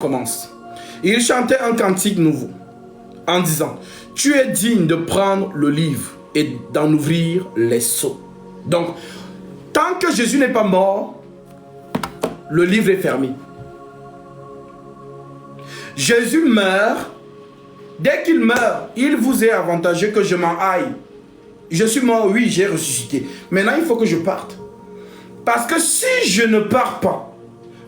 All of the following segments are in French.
commence. Il chantait un cantique nouveau en disant: tu es digne de prendre le livre et d'en ouvrir les sceaux. Donc, tant que Jésus n'est pas mort, le livre est fermé. Jésus meurt. Dès qu'il meurt, il vous est avantageux que je m'en aille. Je suis mort, oui, j'ai ressuscité. Maintenant, il faut que je parte. Parce que si je ne pars pas,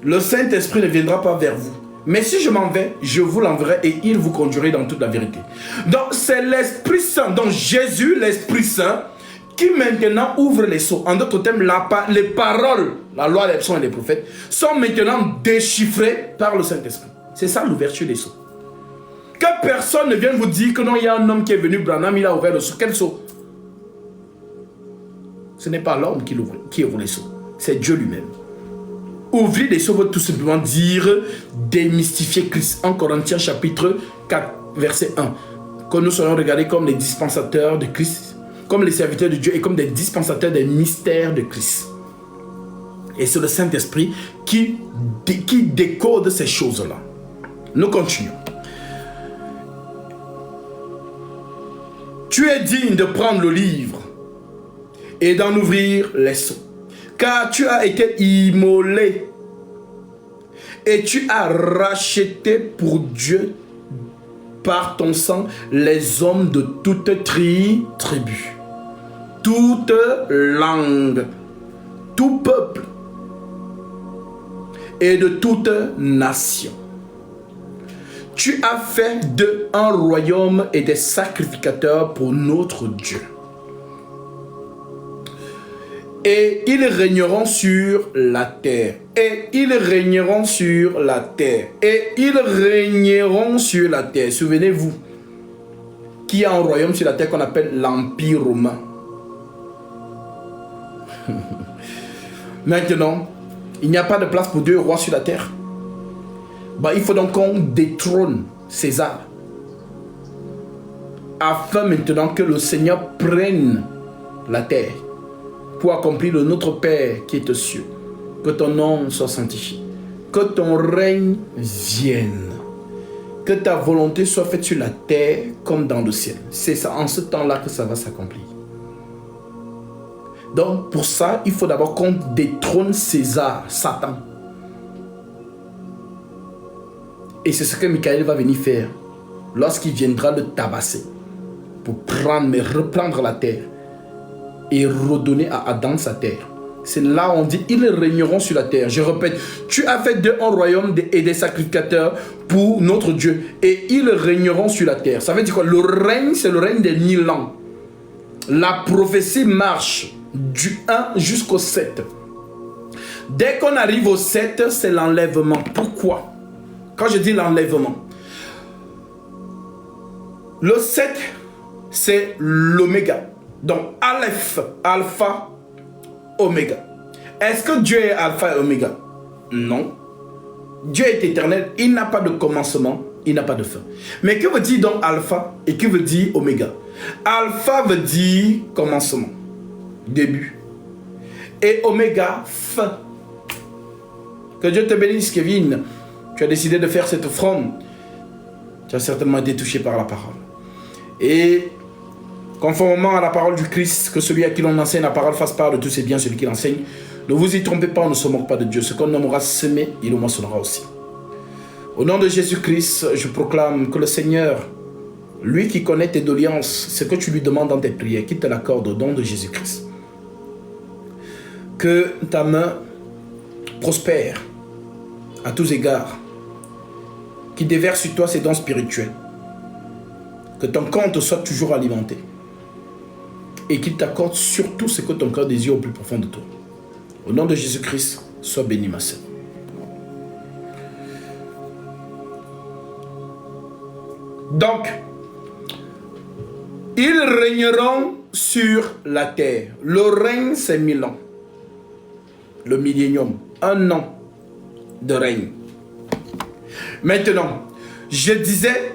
le Saint-Esprit ne viendra pas vers vous. Mais si je m'en vais, je vous l'enverrai et il vous conduira dans toute la vérité. Donc, c'est l'Esprit Saint, donc Jésus, l'Esprit Saint, qui maintenant ouvre les sceaux. En d'autres termes, les paroles, la loi, les psaumes et les prophètes, sont maintenant déchiffrées par le Saint-Esprit. C'est ça l'ouverture des sceaux. Que personne ne vienne vous dire que non, il y a un homme qui est venu, Branham, il a ouvert le sceau. Quel sceau? Ce n'est pas l'homme qui ouvre les sceaux, c'est Dieu lui-même. Ouvrir les sceaux veut tout simplement dire démystifier Christ. En Corinthiens chapitre 4, verset 1. Que nous soyons regardés comme les dispensateurs de Christ, comme les serviteurs de Dieu et comme des dispensateurs des mystères de Christ. Et c'est le Saint-Esprit qui décode ces choses-là. Nous continuons. Tu es digne de prendre le livre et d'en ouvrir les sceaux. Car tu as été immolé et tu as racheté pour Dieu par ton sang les hommes de toute tribu, toute langue, tout peuple et de toute nation. Tu as fait d'eux un royaume et des sacrificateurs pour notre Dieu. Et ils régneront sur la terre. Et ils régneront sur la terre. Et ils régneront sur la terre. Souvenez-vous qu'il y a un royaume sur la terre qu'on appelle l'Empire romain. Maintenant, il n'y a pas de place pour deux rois sur la terre. Il faut donc qu'on détrône César. Afin maintenant que le Seigneur prenne la terre. Pour accomplir le Notre Père qui est aux cieux. Que ton nom soit sanctifié. Que ton règne vienne. Que ta volonté soit faite sur la terre comme dans le ciel. C'est ça, en ce temps-là que ça va s'accomplir. Donc pour ça, il faut d'abord qu'on détrône César, Satan. Et c'est ce que Michael va venir faire lorsqu'il viendra le tabasser. Pour reprendre la terre. Et redonner à Adam sa terre. C'est là où on dit, ils régneront sur la terre. Je répète, tu as fait d'eux un royaume et des sacrificateurs pour notre Dieu. Et ils régneront sur la terre. Ça veut dire quoi? Le règne, c'est le règne des 1000 ans. La prophétie marche du 1 jusqu'au 7. Dès qu'on arrive au 7, c'est l'enlèvement. Pourquoi? Quand je dis l'enlèvement, le 7, c'est l'oméga. Donc, Aleph, Alpha, Oméga. Est-ce que Dieu est Alpha et Oméga? Non. Dieu est éternel, il n'a pas de commencement, il n'a pas de fin. Mais que veut dire donc Alpha et que veut dire Oméga? Alpha veut dire commencement, début. Et Oméga, fin. Que Dieu te bénisse, Kevin. Tu as décidé de faire cette offrande. Tu as certainement été touché par la parole. Et conformément à la parole du Christ, que celui à qui l'on enseigne la parole fasse part de tous ses biens, celui qui l'enseigne. Ne vous y trompez pas, on ne se moque pas de Dieu. Ce qu'on aura semé, il le moissonnera aussi. Au nom de Jésus-Christ, je proclame que le Seigneur, lui qui connaît tes doléances, ce que tu lui demandes dans tes prières, qu'il te l'accorde au nom de Jésus-Christ. Que ta main prospère à tous égards, qu'il déverse sur toi ses dons spirituels, que ton compte soit toujours alimenté. Et qu'il t'accorde surtout ce que ton cœur désire au plus profond de toi. Au nom de Jésus-Christ, sois béni, ma sœur. Donc, ils régneront sur la terre. Le règne, c'est 1000 ans. Le millénium, 1 an de règne. Maintenant, je disais,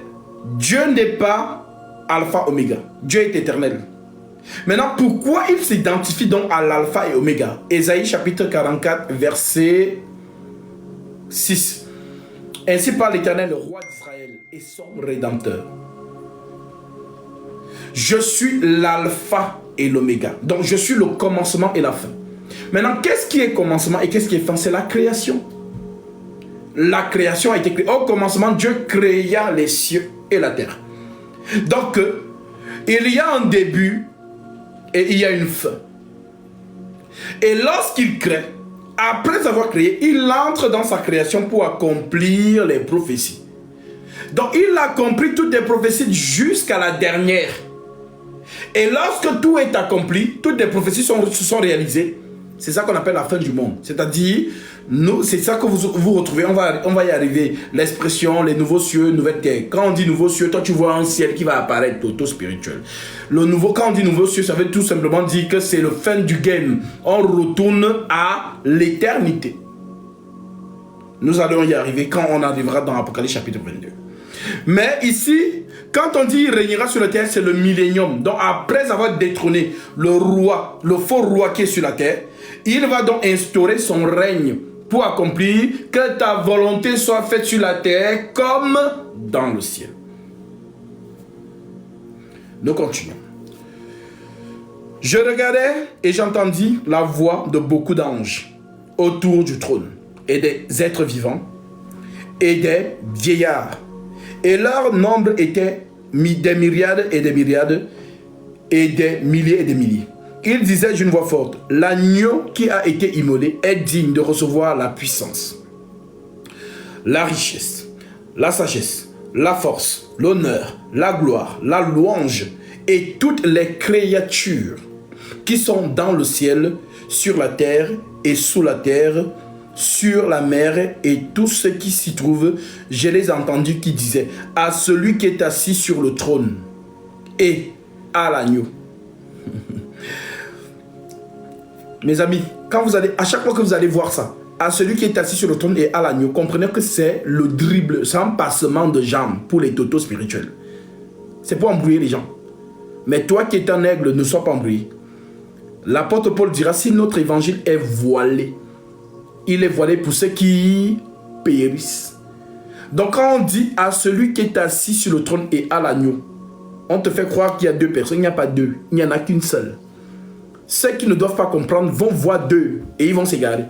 Dieu n'est pas Alpha, Oméga. Dieu est éternel. Maintenant, pourquoi il s'identifie donc à l'alpha et oméga? Ésaïe chapitre 44, verset 6. Ainsi parle l'Éternel, le roi d'Israël et son Rédempteur. Je suis l'alpha et l'oméga. Donc je suis le commencement et la fin. Maintenant, qu'est-ce qui est commencement et qu'est-ce qui est fin? C'est la création. La création a été créée. Au commencement, Dieu créa les cieux et la terre. Donc, il y a un début et il y a une fin. Et lorsqu'il crée, après avoir créé, il entre dans sa création pour accomplir les prophéties. Donc, il a accompli toutes les prophéties jusqu'à la dernière. Et lorsque tout est accompli, toutes les prophéties se sont réalisées, c'est ça qu'on appelle la fin du monde. C'est-à-dire, c'est ça que vous retrouvez, on va y arriver, l'expression, les nouveaux cieux, nouvelle terre. Quand on dit nouveaux cieux, toi tu vois un ciel qui va apparaître, auto-spirituel. Quand on dit nouveaux cieux, ça veut tout simplement dire que c'est le fin du game. On retourne à l'éternité. Nous allons y arriver quand on arrivera dans Apocalypse chapitre 22. Mais ici, quand on dit il régnera sur la terre, c'est le millénium. Donc après avoir détrôné le roi, le faux roi qui est sur la terre, il va donc instaurer son règne pour accomplir que ta volonté soit faite sur la terre comme dans le ciel. Nous continuons. Je regardais et j'entendis la voix de beaucoup d'anges autour du trône et des êtres vivants et des vieillards. Et leur nombre était des myriades et des myriades et des milliers et des milliers. Il disait d'une voix forte, l'agneau qui a été immolé est digne de recevoir la puissance, la richesse, la sagesse, la force, l'honneur, la gloire, la louange et toutes les créatures qui sont dans le ciel, sur la terre et sous la terre, sur la mer et tout ce qui s'y trouve. Je les ai entendus qui disaient à celui qui est assis sur le trône et à l'agneau. Mes amis, à chaque fois que vous allez voir ça, à celui qui est assis sur le trône et à l'agneau, comprenez que c'est le dribble, c'est un passement de jambes pour les totos spirituels. C'est pour embrouiller les gens. Mais toi qui es un aigle, ne sois pas embrouillé. L'apôtre Paul dira, si notre évangile est voilé, il est voilé pour ceux qui périssent. Donc quand on dit à celui qui est assis sur le trône et à l'agneau, on te fait croire qu'il y a deux personnes. Il n'y a pas deux, il n'y en a qu'une seule. Ceux qui ne doivent pas comprendre vont voir deux et ils vont s'égarer.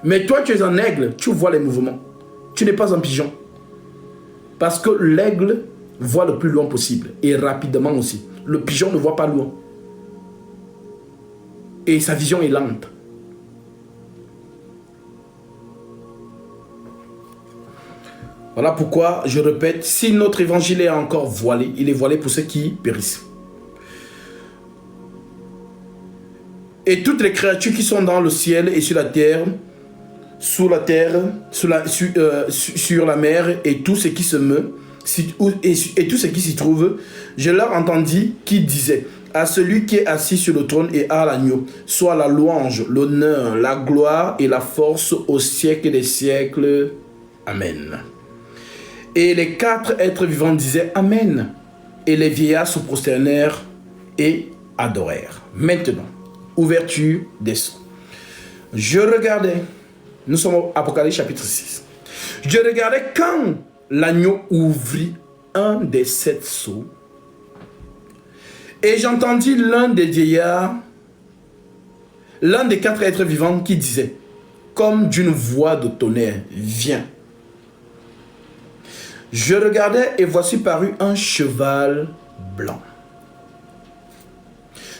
Mais toi tu es un aigle, tu vois les mouvements. Tu n'es pas un pigeon. Parce que l'aigle voit le plus loin possible et rapidement aussi. Le pigeon ne voit pas loin. Et sa vision est lente. Voilà pourquoi, je répète, si notre évangile est encore voilé, il est voilé pour ceux qui périssent. Et toutes les créatures qui sont dans le ciel et sur la terre, sous la terre, sur la mer et tout ce qui se meut, et tout ce qui s'y trouve, je leur entendis qui disaient à celui qui est assis sur le trône et à l'agneau, soit la louange, l'honneur, la gloire et la force au siècle des siècles. Amen. Et les quatre êtres vivants disaient Amen. Et les vieillards se prosternèrent et adorèrent. Maintenant, ouverture des sceaux. Je regardais, nous sommes au Apocalypse chapitre 6. Je regardais quand l'agneau ouvrit un des 7 sceaux. Et j'entendis l'un des vieillards, l'un des 4 êtres vivants qui disait, comme d'une voix de tonnerre, viens. Je regardais et voici parut un cheval blanc.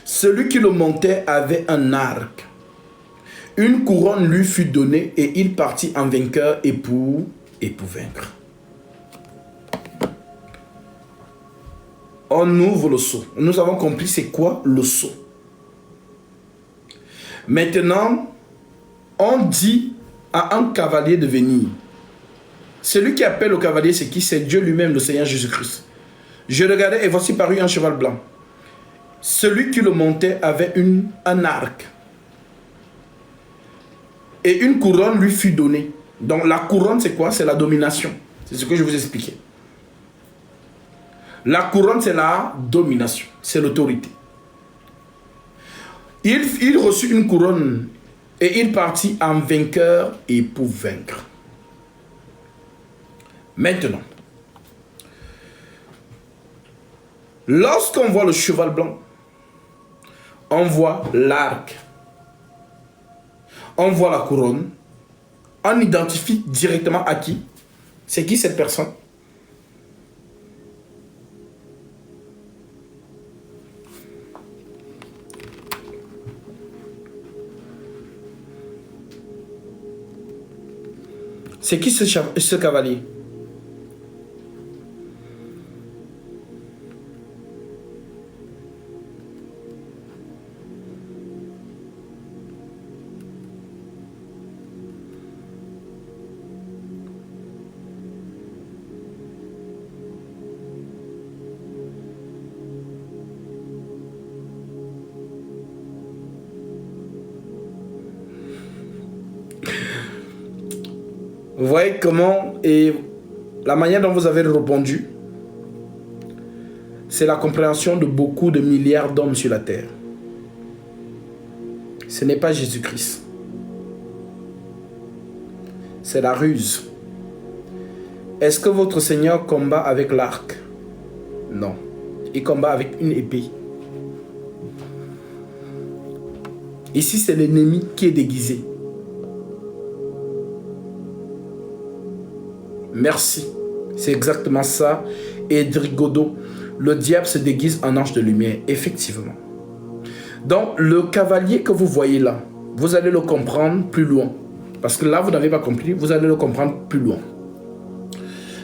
Celui qui le montait avait un arc. Une couronne lui fut donnée et il partit en vainqueur et pour vaincre. On ouvre le sceau. Nous avons compris c'est quoi le sceau. Maintenant, on dit à un cavalier de venir. Celui qui appelle le cavalier, c'est qui? C'est Dieu lui-même, le Seigneur Jésus-Christ. Je regardais et voici parut un cheval blanc. Celui qui le montait avait un arc. Et une couronne lui fut donnée. Donc la couronne, c'est quoi? C'est la domination. C'est ce que je vous expliquais. La couronne, c'est la domination. C'est l'autorité. Il reçut une couronne et il partit en vainqueur et pour vaincre. Maintenant, lorsqu'on voit le cheval blanc, on voit l'arc, on voit la couronne, on identifie directement à qui. C'est qui cette personne? C'est qui ce cavalier? Vous voyez comment et la manière dont vous avez répondu, c'est la compréhension de beaucoup de milliards d'hommes sur la terre. Ce n'est pas Jésus-Christ. C'est la ruse. Est-ce que votre Seigneur combat avec l'arc? Non. Il combat avec une épée. Ici, c'est l'ennemi qui est déguisé. Merci. C'est exactement ça. Edric Godot, le diable se déguise en ange de lumière. Effectivement. Donc, le cavalier que vous voyez là, vous allez le comprendre plus loin. Parce que là, vous n'avez pas compris, vous allez le comprendre plus loin.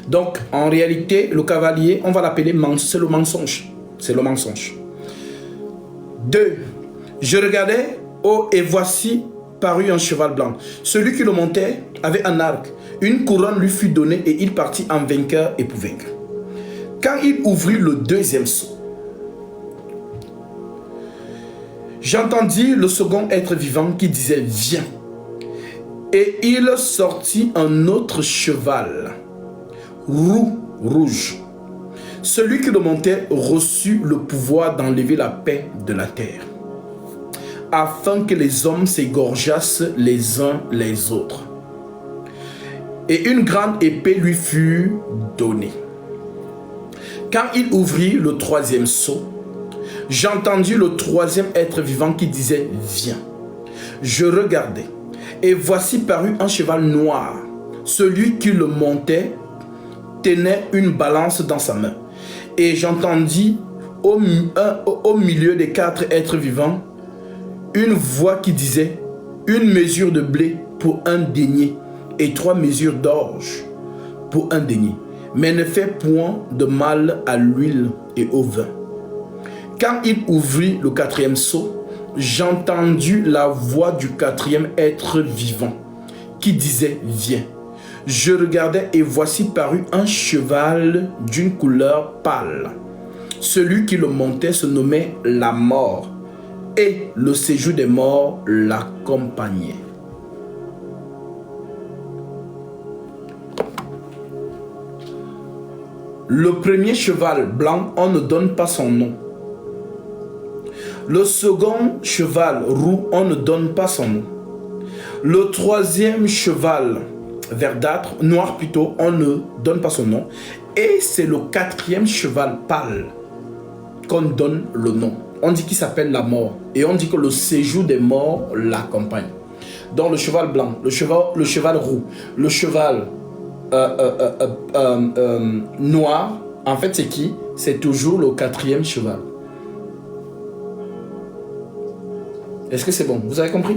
Donc, en réalité, le cavalier, on va l'appeler c'est le mensonge. C'est le mensonge. 2. Je regardais, oh, et voici parut un cheval blanc. Celui qui le montait avait un arc. Une couronne lui fut donnée et il partit en vainqueur et pour vaincre. Quand il ouvrit le deuxième sceau, j'entendis le second être vivant qui disait « Viens ». Et il sortit un autre cheval, roux, rouge. Celui qui le montait reçut le pouvoir d'enlever la paix de la terre, afin que les hommes s'égorgeassent les uns les autres. Et une grande épée lui fut donnée. Quand il ouvrit le troisième sceau, j'entendis le troisième être vivant qui disait « Viens ». Je regardai, et voici parut un cheval noir. Celui qui le montait tenait une balance dans sa main. Et j'entendis au milieu des 4 êtres vivants une voix qui disait « Une mesure de blé pour un denier et 3 mesures d'orge pour un denier. Mais ne fais point de mal à l'huile et au vin. » Quand il ouvrit le 4e sceau, j'entendis la voix du 4e être vivant qui disait « Viens ». Je regardais et voici parut un cheval d'une couleur pâle. Celui qui le montait se nommait la mort et le séjour des morts l'accompagnait. Le premier cheval blanc, on ne donne pas son nom. Le second cheval roux, on ne donne pas son nom. Le troisième cheval verdâtre, noir plutôt, on ne donne pas son nom. Et c'est le 4e cheval pâle qu'on donne le nom. On dit qu'il s'appelle la mort. Et on dit que le séjour des morts l'accompagne. Donc le cheval blanc, le cheval roux, le cheval noir, en fait c'est qui? C'est toujours le 4e cheval. Est-ce que c'est bon? Vous avez compris?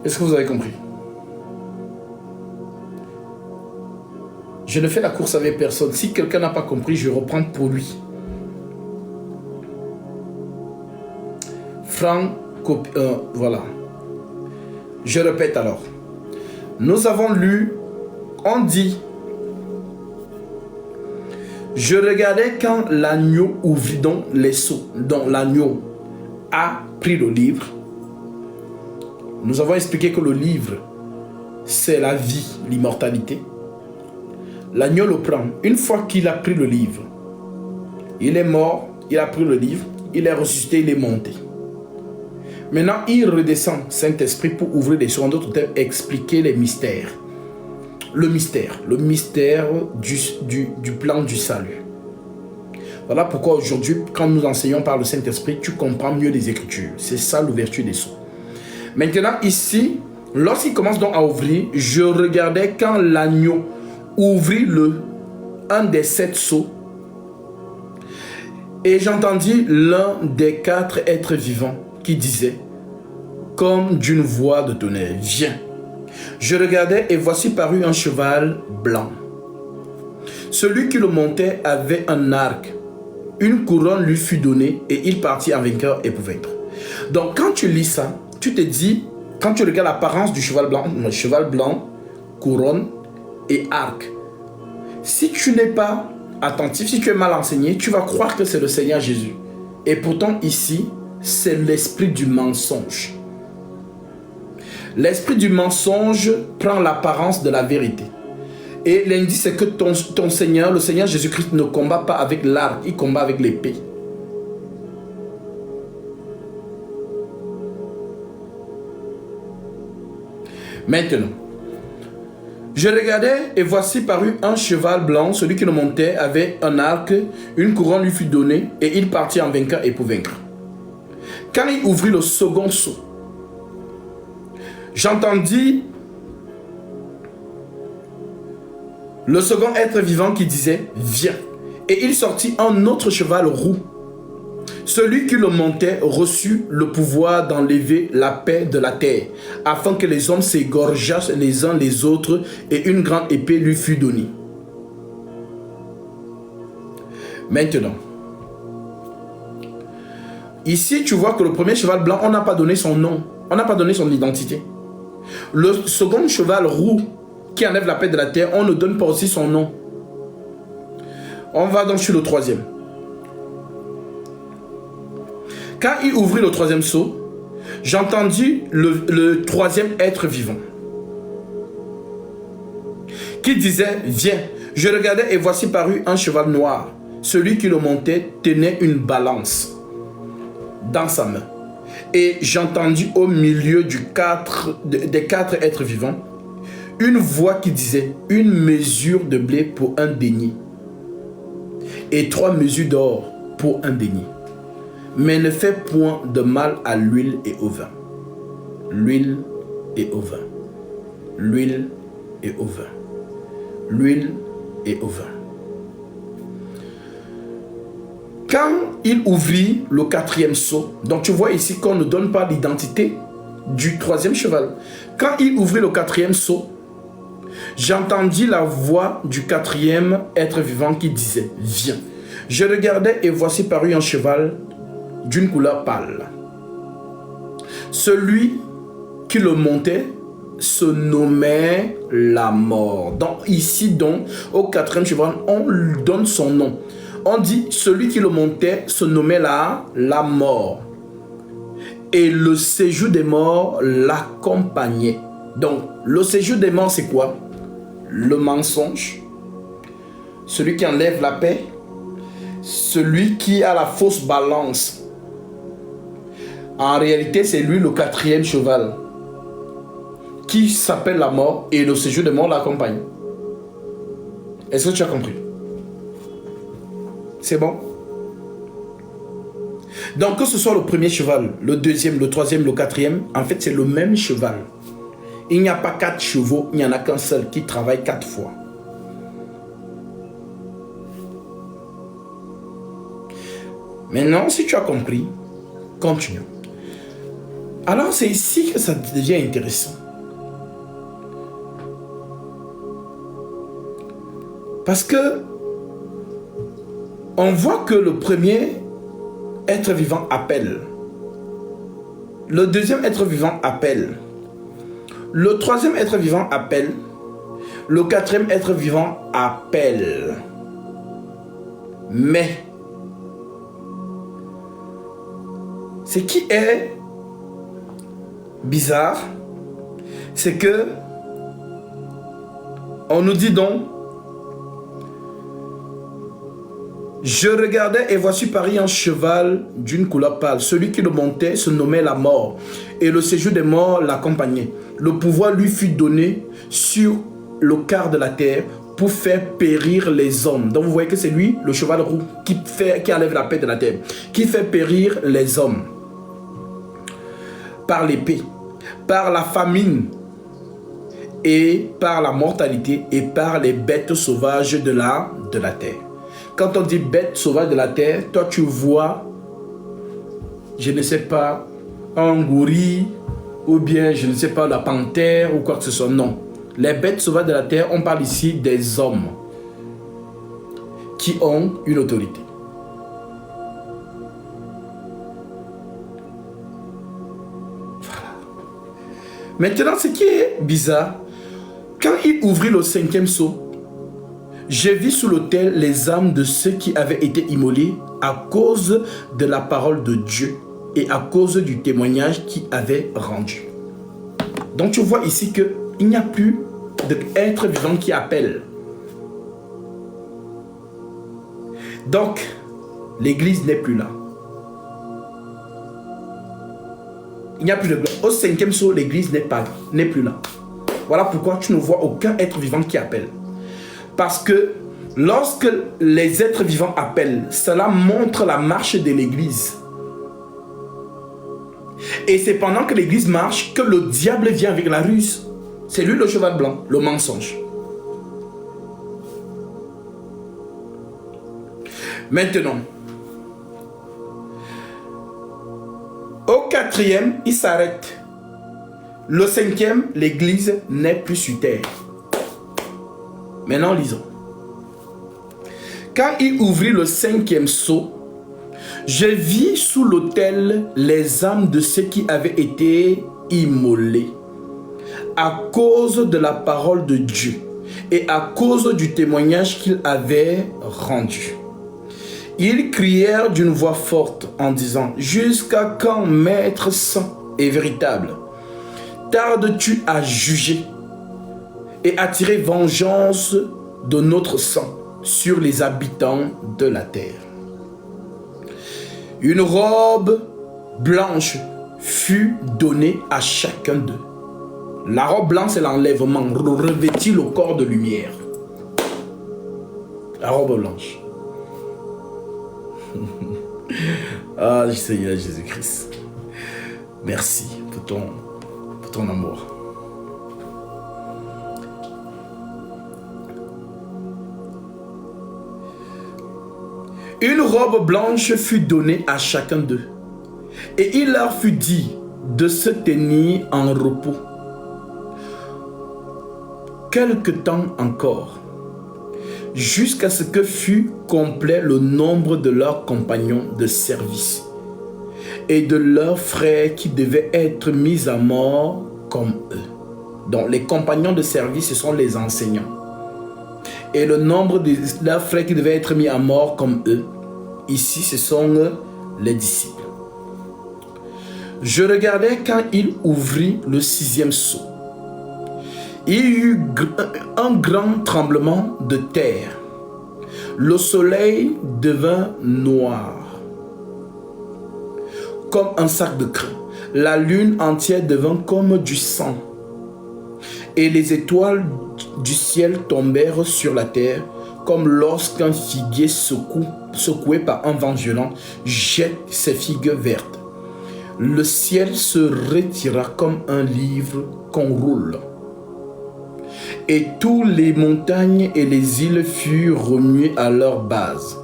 Est-ce que vous avez compris? Je ne fais la course avec personne. Si quelqu'un n'a pas compris, je reprends pour lui. Voilà. Je répète alors. Nous avons lu, on dit, je regardais quand l'agneau ouvrit donc les sceaux, dont l'agneau a pris le livre. Nous avons expliqué que le livre, c'est la vie, l'immortalité. L'agneau le prend. Une fois qu'il a pris le livre, il est mort Il a pris le livre, il est ressuscité, il est monté. Maintenant, il redescend, Saint-Esprit, pour ouvrir les secondes d'autres thèmes, expliquer les mystères. Le mystère du plan du salut. Voilà pourquoi aujourd'hui, quand nous enseignons par le Saint-Esprit, tu comprends mieux les Écritures. C'est ça l'ouverture des sceaux. Maintenant, ici, lorsqu'il commence donc à ouvrir, je regardais quand l'agneau ouvrit un des 7 sceaux. Et j'entendis l'un des 4 êtres vivants qui disait, comme d'une voix de tonnerre, viens. Je regardais et voici parut un cheval blanc. Celui qui le montait avait un arc. Une couronne lui fut donnée et il partit en vainqueur et pour vaincre. Donc quand tu lis ça, tu te dis, quand tu regardes l'apparence du cheval blanc, couronne et arc. Si tu n'es pas attentif, si tu es mal enseigné, tu vas croire que c'est le Seigneur Jésus. Et pourtant ici, c'est l'esprit du mensonge. L'esprit du mensonge prend l'apparence de la vérité. Et l'indice, c'est que ton Seigneur, le Seigneur Jésus-Christ, ne combat pas avec l'arc, il combat avec l'épée. Maintenant, je regardais et voici parut un cheval blanc. Celui qui le montait avait un arc, une couronne lui fut donnée et il partit en vainqueur et pour vaincre. Quand il ouvrit le second sceau, j'entendis le second être vivant qui disait, viens. Et il sortit un autre cheval roux. Celui qui le montait reçut le pouvoir d'enlever la paix de la terre, afin que les hommes s'égorgeassent les uns les autres, et une grande épée lui fut donnée. Maintenant, ici tu vois que le premier cheval blanc, on n'a pas donné son nom, on n'a pas donné son identité. Le second cheval roux qui enlève la paix de la terre, on ne donne pas aussi son nom. On va donc sur le troisième. Quand il ouvrit le troisième sceau, j'entendis le troisième être vivant qui disait, viens. Je regardais et voici parut un cheval noir. Celui qui le montait tenait une balance dans sa main. Et j'entendis au milieu des 4 êtres vivants une voix qui disait, une mesure de blé pour un denier et 3 mesures d'or pour un denier. Mais ne fais point de mal à l'huile et au vin. L'huile et au vin. L'huile et au vin. L'huile et au vin. Quand il ouvrit le 4e sceau, donc tu vois ici qu'on ne donne pas l'identité du 3e cheval. Quand il ouvrit le 4e sceau, j'entendis la voix du 4e être vivant qui disait, viens. Je regardais et voici parut un cheval d'une couleur pâle. Celui qui le montait se nommait la mort. Donc ici, donc, au 4e cheval, on lui donne son nom. On dit, celui qui le montait se nommait la mort. Et le séjour des morts l'accompagnait. Donc, le séjour des morts, c'est quoi? Le mensonge, celui qui enlève la paix, celui qui a la fausse balance. En réalité, c'est lui le 4e cheval qui s'appelle la mort et le séjour des morts l'accompagne. Est-ce que tu as compris? C'est bon? Donc, que ce soit le premier cheval, le deuxième, le troisième, le 4e, en fait, c'est le même cheval. Il n'y a pas 4 chevaux, il n'y en a qu'un seul qui travaille 4 fois. Maintenant, si tu as compris, continue. Alors, c'est ici que ça devient intéressant. Parce que on voit que le premier être vivant appelle. Le deuxième être vivant appelle. Le 3e être vivant appelle. Le 4e être vivant appelle. Mais ce qui est bizarre, c'est que on nous dit donc Je regardais et voici Paris un cheval d'une couleur pâle. Celui qui le montait se nommait la mort et le séjour des morts l'accompagnait. Le pouvoir lui fut donné sur le quart de la terre pour faire périr les hommes. Donc vous voyez que c'est lui, le cheval roux, qui enlève la paix de la terre, qui fait périr les hommes par l'épée, par la famine et par la mortalité et par les bêtes sauvages de la terre. Quand on dit bêtes sauvages de la terre, toi tu vois, je ne sais pas, un gorille ou bien, je ne sais pas, la panthère ou quoi que ce soit. Non. Les bêtes sauvages de la terre, on parle ici des hommes qui ont une autorité. Voilà. Maintenant, ce qui est bizarre, quand il ouvrit le 5e sceau, j'ai vu sous l'autel les âmes de ceux qui avaient été immolés à cause de la parole de Dieu et à cause du témoignage qu'il avait rendu. Donc tu vois ici qu'il n'y a plus d'être vivant qui appelle. Donc, l'église n'est plus là. Il n'y a plus de gloire. Au 5e sceau, l'église n'est plus là. Voilà pourquoi tu ne vois aucun être vivant qui appelle. Parce que lorsque les êtres vivants appellent, cela montre la marche de l'église. Et c'est pendant que l'église marche que le diable vient avec la ruse. C'est lui le cheval blanc, le mensonge. Maintenant, au 4e, il s'arrête. Le 5e, l'église n'est plus sur terre. Maintenant, lisons. Quand il ouvrit le 5e sceau, je vis sous l'autel les âmes de ceux qui avaient été immolés à cause de la parole de Dieu et à cause du témoignage qu'il avait rendu. Ils crièrent d'une voix forte en disant: jusqu'à quand, Maître saint et véritable, tardes-tu à juger et à tirer vengeance de notre sang sur les habitants de la terre? Une robe blanche fut donnée à chacun d'eux. La robe blanche, c'est l'enlèvement, revêtit le corps de lumière. La robe blanche. Ah, Seigneur Jésus-Christ, merci pour ton amour. Une robe blanche fut donnée à chacun d'eux, et il leur fut dit de se tenir en repos quelque temps encore, jusqu'à ce que fût complet le nombre de leurs compagnons de service et de leurs frères qui devaient être mis à mort comme eux. Donc les compagnons de service, ce sont les enseignants. Et le nombre de leurs frères qui devaient être mis à mort comme eux, ici ce sont les disciples. Je regardais quand il ouvrit le 6e sceau. Il y eut un grand tremblement de terre. Le soleil devint noir, comme un sac de crin. La lune entière devint comme du sang. Et les étoiles du ciel tombèrent sur la terre, comme lorsqu'un figuier secoué par un vent violent jette ses figues vertes. Le ciel se retira comme un livre qu'on roule. Et toutes les montagnes et les îles furent remuées à leur base.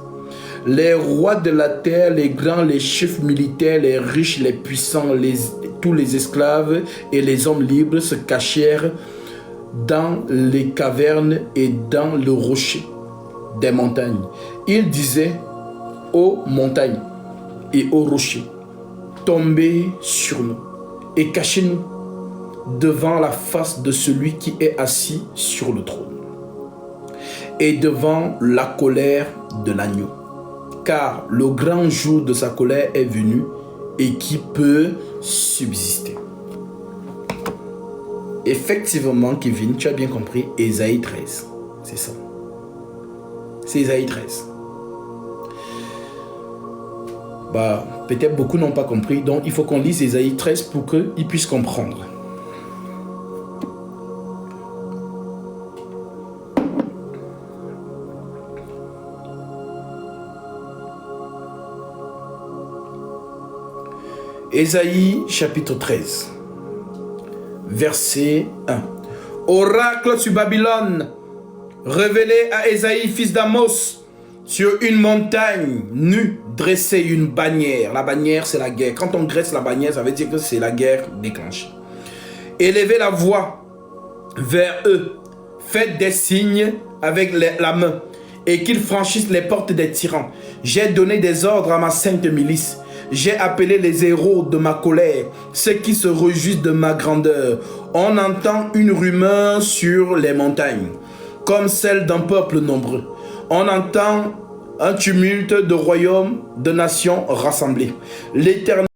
Les rois de la terre, les grands, les chefs militaires, les riches, les puissants, tous les esclaves et les hommes libres se cachèrent dans les cavernes et dans le rocher des montagnes. Ils disaient aux montagnes et aux rochers: tombez sur nous et cachez-nous devant la face de celui qui est assis sur le trône et devant la colère de l'agneau. Car le grand jour de sa colère est venu, et qui peut subsister. Effectivement, Kevin, tu as bien compris, Ésaïe 13. C'est ça. C'est Ésaïe 13. Peut-être beaucoup n'ont pas compris. Donc, il faut qu'on lise Ésaïe 13 pour qu'ils puissent comprendre. Ésaïe chapitre 13, verset 1. Oracle sur Babylone, révélé à Ésaïe, fils d'Amos, sur une montagne nue, dressée une bannière. La bannière, c'est la guerre. Quand on dresse la bannière, ça veut dire que c'est la guerre déclenchée. Élevez la voix vers eux, faites des signes avec la main, et qu'ils franchissent les portes des tyrans. J'ai donné des ordres à ma sainte milice. J'ai appelé les héros de ma colère, ceux qui se réjouissent de ma grandeur. On entend une rumeur sur les montagnes, comme celle d'un peuple nombreux. On entend un tumulte de royaumes, de nations rassemblés. L'Éternel